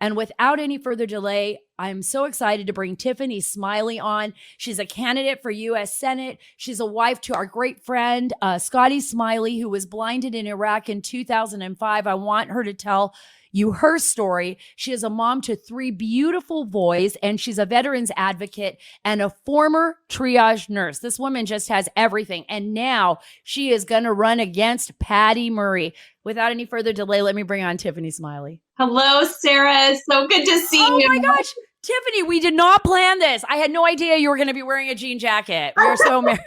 And without any further delay, I'm so excited to bring Tiffany Smiley on. She's a candidate for U.S. Senate. She's a wife to our great friend, Scotty Smiley, who was blinded in Iraq in 2005. I want her to tell you her story. She is a mom to 3 beautiful boys, and she's a veterans advocate and a former triage nurse. This woman just has everything. And now she is going to run against Patty Murray. Without any further delay, let me bring on Tiffany Smiley. Hello, Sara. So good to see you. Oh my gosh. Tiffany, we did not plan this. I had no idea you were going to be wearing a jean jacket. We are so married.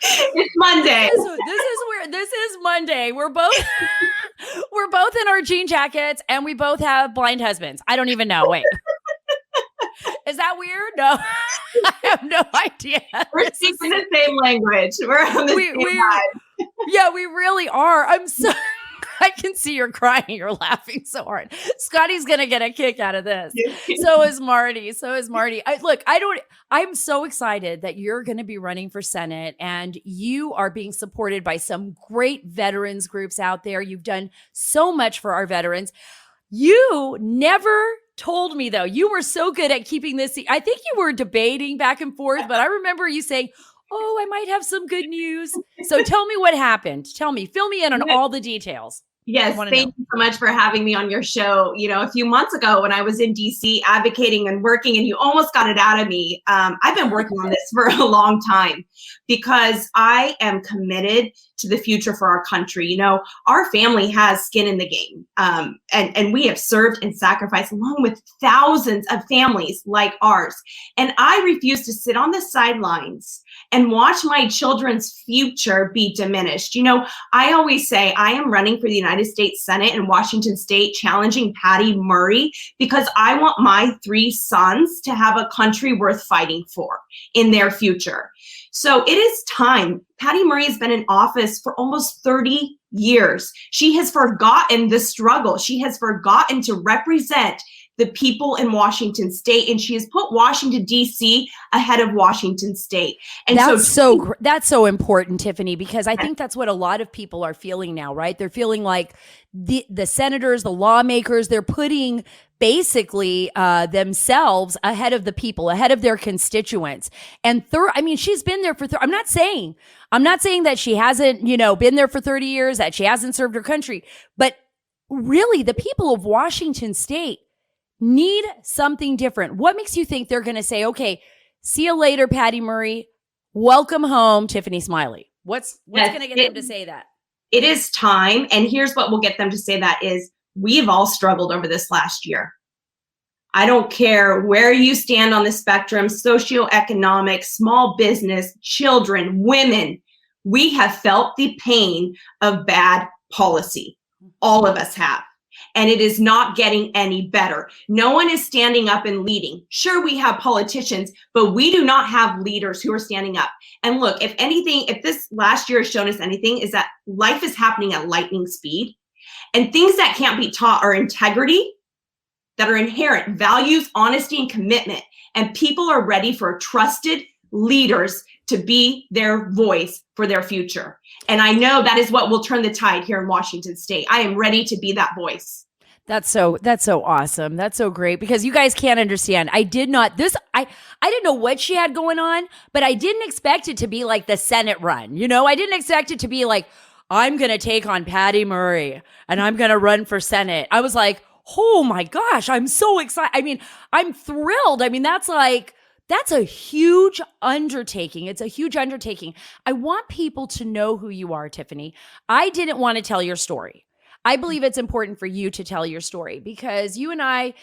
It's Monday. This is Monday. We're both in our jean jackets and we both have blind husbands. I don't even know. Wait. Is that weird? No. I have no idea. We're speaking the same language. We're on the same vibe. Yeah, we really are. I can see you're crying. You're laughing so hard. Scotty's going to get a kick out of this. So is Marty. I'm so excited that you're going to be running for Senate and you are being supported by some great veterans groups out there. You've done so much for our veterans. You never told me, though, you were so good at keeping this. I think you were debating back and forth, but I remember you saying, I might have some good news. So tell me what happened. Tell me, fill me in on all the details. Yes, thank you so much for having me on your show. A few months ago when I was in DC advocating and working and you almost got it out of me, I've been working on this for a long time because I am committed to the future for our country. Our family has skin in the game and we have served and sacrificed along with thousands of families like ours. And I refuse to sit on the sidelines and watch my children's future be diminished. I always say I am running for the United States Senate in Washington State, challenging Patty Murray, because I want my 3 sons to have a country worth fighting for in their future. So it is time. Patty Murray has been in office for almost 30 years. She has forgotten the struggle. She has forgotten to represent the people in Washington State, and she has put Washington, D.C. ahead of Washington State. And that's so important, Tiffany, because I think that's what a lot of people are feeling now, right? They're feeling like the senators, the lawmakers, they're putting basically themselves ahead of the people, ahead of their constituents. And she's been there for, I'm not saying that she hasn't, been there for 30 years, that she hasn't served her country, but really the people of Washington State need something different. What makes you think they're going to say, okay, see you later, Patty Murray. Welcome home, Tiffany Smiley. What's going to get them to say that? It is time. And here's what will get them to say that is we've all struggled over this last year. I don't care where you stand on the spectrum, socioeconomic, small business, children, women, we have felt the pain of bad policy. All of us have. And it is not getting any better. No one is standing up and leading. Sure, we have politicians, but we do not have leaders who are standing up. And look, if this last year has shown us anything, is that life is happening at lightning speed. And things that can't be taught are integrity, that are inherent, values, honesty, and commitment. And people are ready for trusted leaders to be their voice for their future. And I know that is what will turn the tide here in Washington State. I am ready to be that voice. That's so awesome. That's so great because you guys can't understand. I didn't know what she had going on, but I didn't expect it to be like the Senate run. I didn't expect it to be like, I'm going to take on Patty Murray and I'm going to run for Senate. I was like, oh my gosh, I'm so excited. I'm thrilled. That's a huge undertaking. It's a huge undertaking. I want people to know who you are, Tiffany. I didn't want to tell your story. I believe it's important for you to tell your story because you and I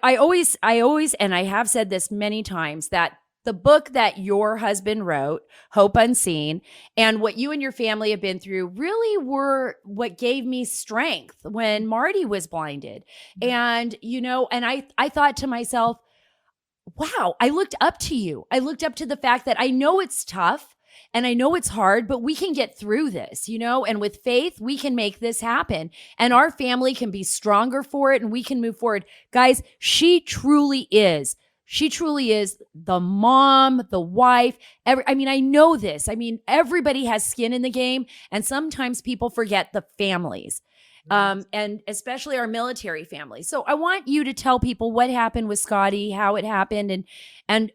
always, and I have said this many times, that the book that your husband wrote, Hope Unseen, and what you and your family have been through really were what gave me strength when Marty was blinded. And, and I thought to myself, wow, I looked up to you. I looked up to the fact that I know it's tough and I know it's hard, but we can get through this, and with faith, we can make this happen and our family can be stronger for it and we can move forward. Guys, she truly is the mom, the wife. I know this. Everybody has skin in the game and sometimes people forget the families. and especially our military families. So I want you to tell people what happened with Scotty, how it happened, and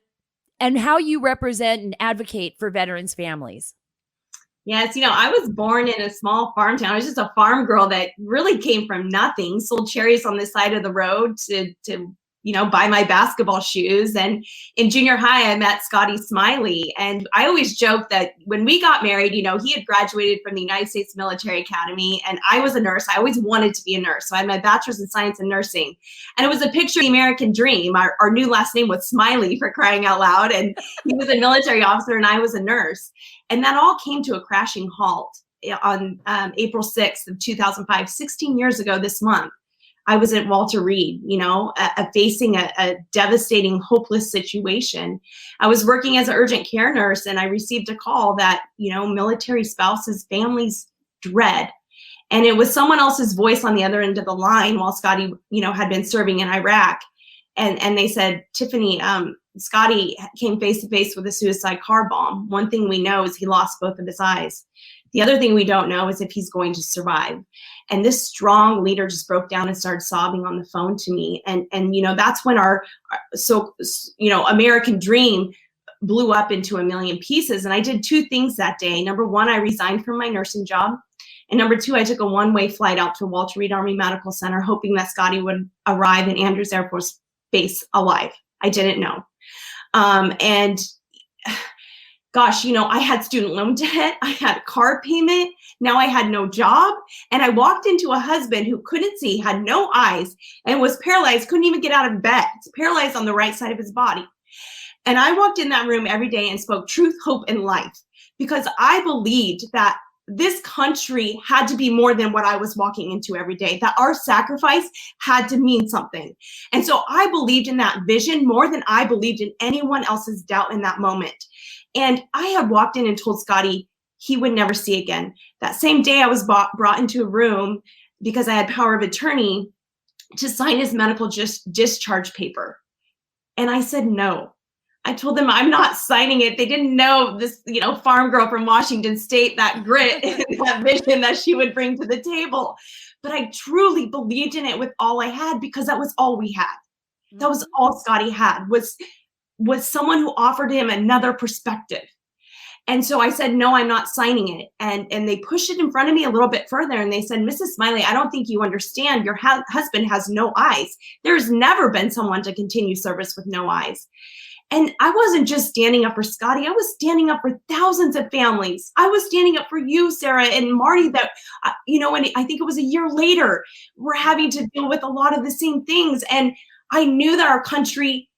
and how you represent and advocate for veterans families. Yes, I was born in a small farm town. I was just a farm girl that really came from nothing, sold cherries on the side of the road to buy my basketball shoes. And in junior high, I met Scotty Smiley. And I always joke that when we got married, he had graduated from the United States Military Academy and I was a nurse. I always wanted to be a nurse. So I had my bachelor's in science and nursing. And it was a picture of the American dream. Our new last name was Smiley, for crying out loud. And he was a military officer and I was a nurse. And that all came to a crashing halt on April 6th of 2005, 16 years ago this month. I was at Walter Reed, facing a devastating, hopeless situation. I was working as an urgent care nurse and I received a call that, military spouses, families dread. And it was someone else's voice on the other end of the line while Scotty, had been serving in Iraq. And they said, Tiffany, Scotty came face to face with a suicide car bomb. One thing we know is he lost both of his eyes. The other thing we don't know is if he's going to survive. And this strong leader just broke down and started sobbing on the phone to me. And that's when our American dream blew up into a million pieces. And I did two things that day. Number one, I resigned from my nursing job. And number two, I took a one-way flight out to Walter Reed Army Medical Center, hoping that Scotty would arrive in Andrews Air Force Base alive. I didn't know. And gosh, I had student loan debt. I had a car payment. Now I had no job. And I walked into a husband who couldn't see, had no eyes, and was paralyzed, couldn't even get out of bed. It's paralyzed on the right side of his body. And I walked in that room every day and spoke truth, hope, and life because I believed that this country had to be more than what I was walking into every day, that our sacrifice had to mean something. And so I believed in that vision more than I believed in anyone else's doubt in that moment. And I had walked in and told Scotty he would never see again. That same day I was brought into a room because I had power of attorney to sign his medical discharge paper. And I said no. I told them I'm not signing it. They didn't know this, farm girl from Washington State, that grit and that vision that she would bring to the table. But I truly believed in it with all I had because that was all we had. That was all Scotty had was someone who offered him another perspective. And so I said, no, I'm not signing it. And they pushed it in front of me a little bit further. And they said, Mrs. Smiley, I don't think you understand. Your husband has no eyes. There's never been someone to continue service with no eyes. And I wasn't just standing up for Scotty. I was standing up for thousands of families. I was standing up for you, Sara, and Marty that, and I think it was a year later, we're having to deal with a lot of the same things. And I knew that our country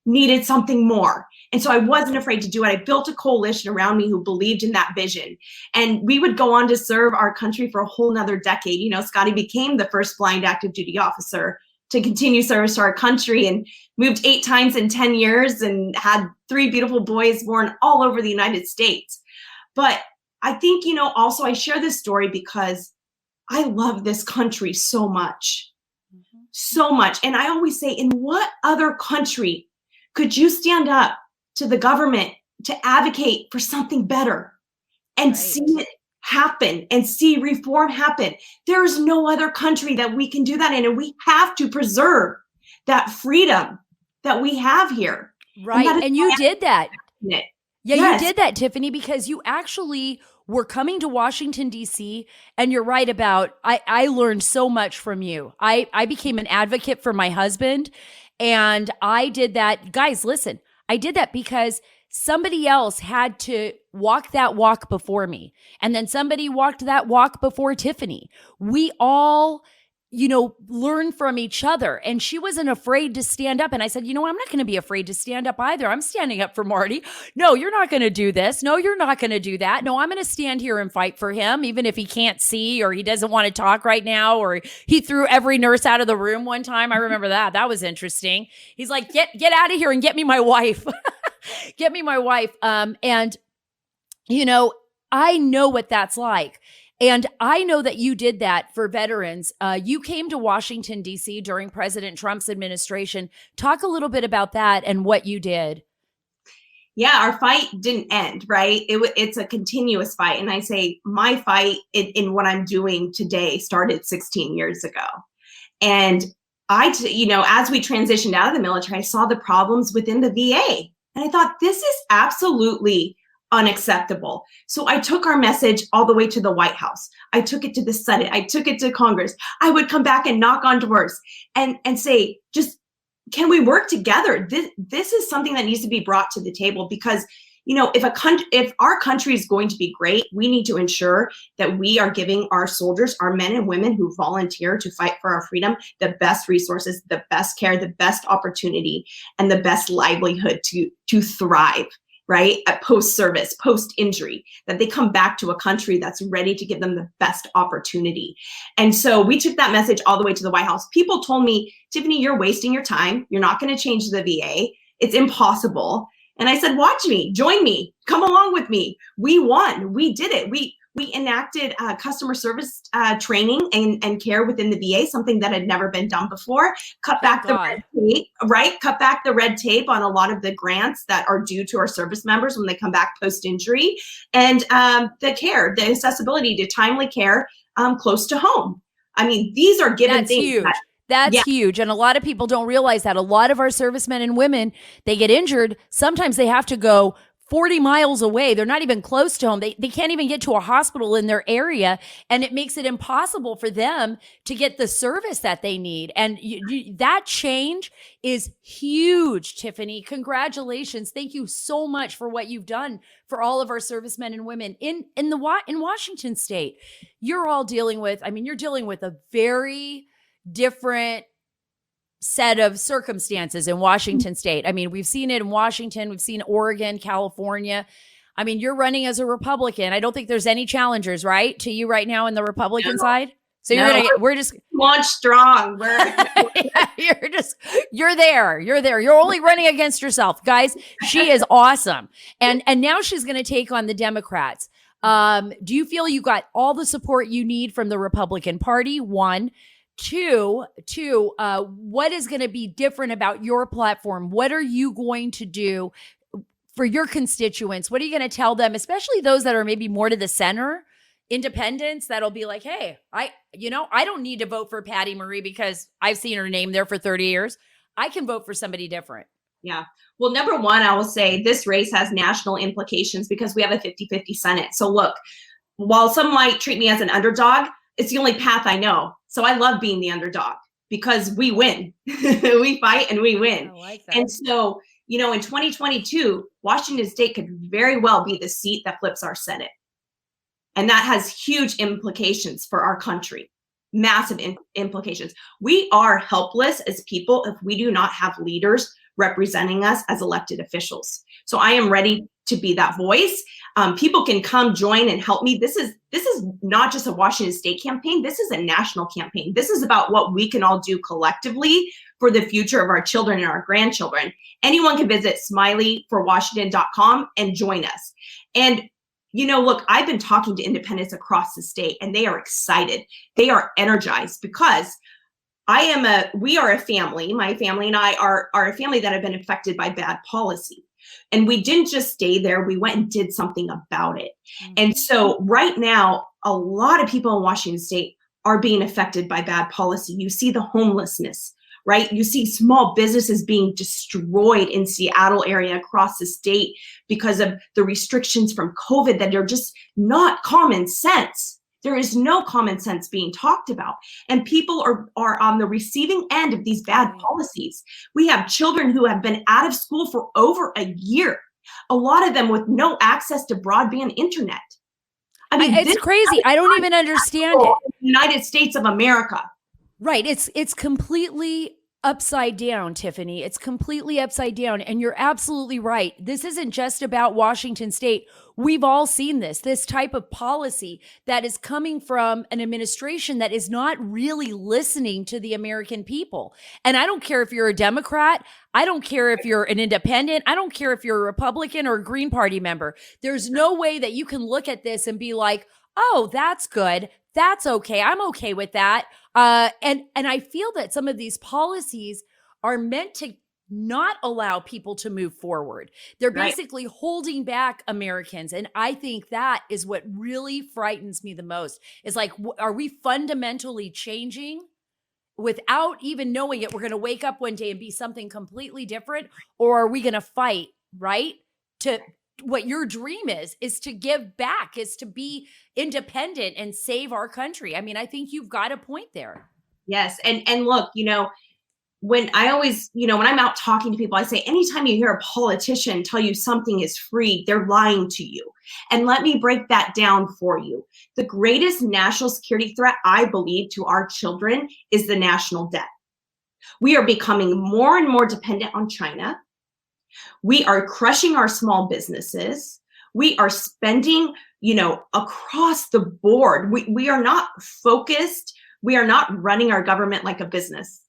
needed something more. And so I wasn't afraid to do it. I built a coalition around me who believed in that vision. And we would go on to serve our country for a whole nother decade. Scotty became the first blind active duty officer to continue service to our country and moved 8 times in 10 years and had 3 beautiful boys born all over the United States. But I think, also I share this story because I love this country so much, so much. And I always say, in what other country could you stand up to the government to advocate for something better and see it happen and see reform happen? There's no other country that we can do that in. And we have to preserve that freedom that we have here. Right. And you did that. Yeah, yes. You did that, Tiffany, because you actually were coming to Washington, D.C. And you're right about, I learned so much from you. I became an advocate for my husband. And I did that. Guys, listen, I did that because somebody else had to walk that walk before me. And then somebody walked that walk before Tiffany. We all, learn from each other. And she wasn't afraid to stand up. And I said, I'm not going to be afraid to stand up either. I'm standing up for Marty. No, you're not going to do this. No, you're not going to do that. No, I'm going to stand here and fight for him, even if he can't see or he doesn't want to talk right now, or he threw every nurse out of the room one time. I remember that. That was interesting. He's like, get out of here and get me my wife. Get me my wife. And I know what that's like. And I know that you did that for veterans. You came to Washington, D.C. during President Trump's administration. Talk a little bit about that and what you did. Yeah, our fight didn't end, right? It's a continuous fight. And I say my fight in what I'm doing today started 16 years ago. And as we transitioned out of the military, I saw the problems within the VA. And I thought, this is absolutely unacceptable. So I took our message all the way to the White House. I took it to the Senate. I took it to Congress. I would come back and knock on doors and say, just, can we work together? This is something that needs to be brought to the table, because if our country is going to be great, we need to ensure that we are giving our soldiers, our men and women who volunteer to fight for our freedom, the best resources, the best care, the best opportunity, and the best livelihood to thrive, right? At post-service, post-injury, that they come back to a country that's ready to give them the best opportunity. And so we took that message all the way to the White House. People told me, Tiffany, you're wasting your time. You're not going to change the VA. It's impossible. And I said, watch me, join me, come along with me. We won, we did it. We enacted customer service training and care within the VA, something that had never been done before. Cut back the red tape, right? Cut back the red tape on a lot of the grants that are due to our service members when they come back post-injury. And the care, the accessibility to timely care close to home. I mean, these are given things. Huge. That's huge. And a lot of people don't realize that. A lot of our servicemen and women, they get injured. Sometimes they have to go 40 miles away. They're not even close to home. They can't even get to a hospital in their area. And it makes it impossible for them to get the service that they need. And that change is huge, Tiffany. Congratulations. Thank you so much for what you've done for all of our servicemen and women in Washington State. You're all dealing with, you're dealing with a very different set of circumstances in Washington State. We've seen it in Washington, we've seen Oregon, California. You're running as a Republican. I don't think there's any challengers, right, to you right now in the Republican side. So we're just launch strong. You're there. You're only running against yourself, guys. She is awesome, and now she's going to take on the Democrats. Do you feel you got all the support you need from the Republican Party? One. Two, what is going to be different about your platform? What are you going to do for your constituents? What are you going to tell them, especially those that are maybe more to the center, independents, that'll be like, hey, I don't need to vote for Patty Marie because I've seen her name there for 30 years. I can vote for somebody different. Yeah. Well, number one, I will say this race has national implications because we have a 50-50 Senate. So look, while some might treat me as an underdog, it's the only path I know. So I love being the underdog because we win. We fight and we win. I like that. And so, in 2022, Washington State could very well be the seat that flips our Senate. And that has huge implications for our country, massive implications. We are helpless as people if we do not have leaders representing us as elected officials. So I am ready to be that voice. People can come join and help me. This is not just a Washington State campaign. This is a national campaign. This is about what we can all do collectively for the future of our children and our grandchildren. Anyone can visit smileyforwashington.com and join us. And look, I've been talking to independents across the state and they are excited. They are energized because we are a family. My family and I are a family that have been affected by bad policy. And we didn't just stay there. We went and did something about it. Mm-hmm. And so right now, a lot of people in Washington State are being affected by bad policy. You see the homelessness, right? You see small businesses being destroyed in Seattle area across the state because of the restrictions from COVID that are just not common sense. There is no common sense being talked about. And people are on the receiving end of these bad policies. We have children who have been out of school for over a year, a lot of them with no access to broadband internet. It's crazy. I don't even understand it. United States of America. Right. It's completely upside down, Tiffany. It's completely upside down. And you're absolutely right. This isn't just about Washington State. We've all seen this type of policy that is coming from an administration that is not really listening to the American people. And I don't care if you're a Democrat. I don't care if you're an independent. I don't care if you're a Republican or a Green Party member. There's no way that you can look at this and be like, oh, that's good. That's okay. I'm okay with that. And I feel that some of these policies are meant to not allow people to move forward. They're Right. basically holding back Americans. And I think that is what really frightens me the most is like, are we fundamentally changing without even knowing it? We're going to wake up one day and be something completely different, or are we going to fight, right? To what your dream is to give back, is to be independent and save our country. I mean, I think you've got a point there. Yes. And look, when I always, when I'm out talking to people, I say, anytime you hear a politician tell you something is free, they're lying to you. And let me break that down for you. The greatest national security threat, I believe, to our children is the national debt. We are becoming more and more dependent on China. We are crushing our small businesses. We are spending, across the board. We are not focused. We are not running our government like a business.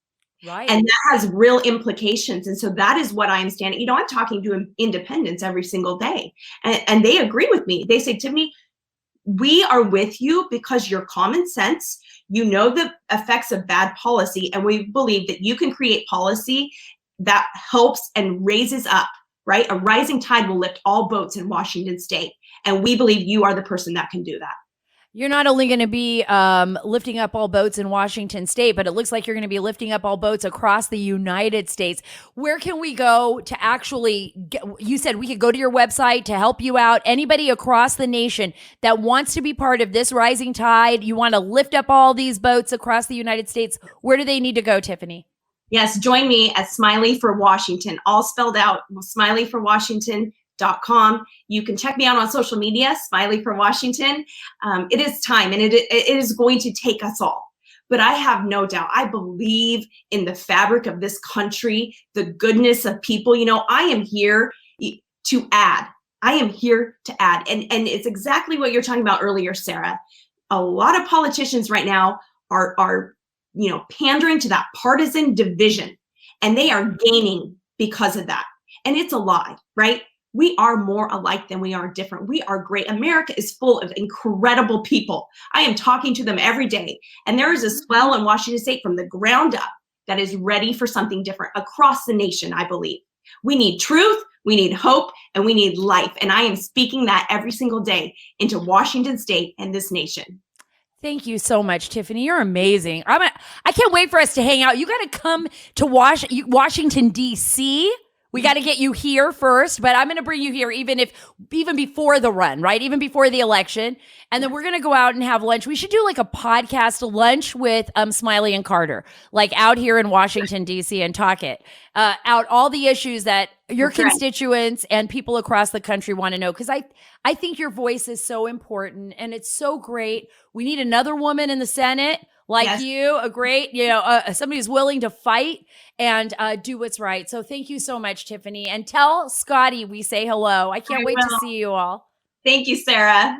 Right. And that has real implications. And so that is what I'm standing. I'm talking to independents every single day. And they agree with me. They say, Tiffany, we are with you because you're common sense. You know the effects of bad policy. And we believe that you can create policy that helps and raises up, right? A rising tide will lift all boats in Washington state. And we believe you are the person that can do that. You're not only going to be lifting up all boats in Washington state, but it looks like you're going to be lifting up all boats across the United States. Where can we go to actually you said we could go to your website to help you out. Anybody across the nation that wants to be part of this rising tide, you want to lift up all these boats across the United States, where do they need to go, Tiffany? Yes, join me at Smiley for Washington, all spelled out, smileyforwashington.com. You can check me out on social media, Smiley for Washington. It is time, and it is going to take us all. But I have no doubt. I believe in the fabric of this country, the goodness of people. I am here to add. I am here to add. And it's exactly what you're talking about earlier, Sara. A lot of politicians right now are pandering to that partisan division, and they are gaining because of that. And it's a lie, right? We are more alike than we are different. We are great. America is full of incredible people. I am talking to them every day. And there is a swell in Washington state from the ground up that is ready for something different across the nation, I believe. We need truth, we need hope, and we need life. And I am speaking that every single day into Washington state and this nation. Thank you so much, Tiffany. You're amazing. I can't wait for us to hang out. You got to come to Washington, D.C. We got to get you here first, but I'm going to bring you here even before the run, right? Even before the election. And then we're going to go out and have lunch. We should do like a podcast lunch with Smiley and Carter, like out here in Washington, D.C. and talk out all the issues that your constituents and people across the country want to know. Because I think your voice is so important and it's so great. We need another woman in the Senate like you, a great, somebody who's willing to fight and do what's right. So thank you so much, Tiffany. And tell Scotty we say hello. I can't wait to see you all. Thank you, Sara.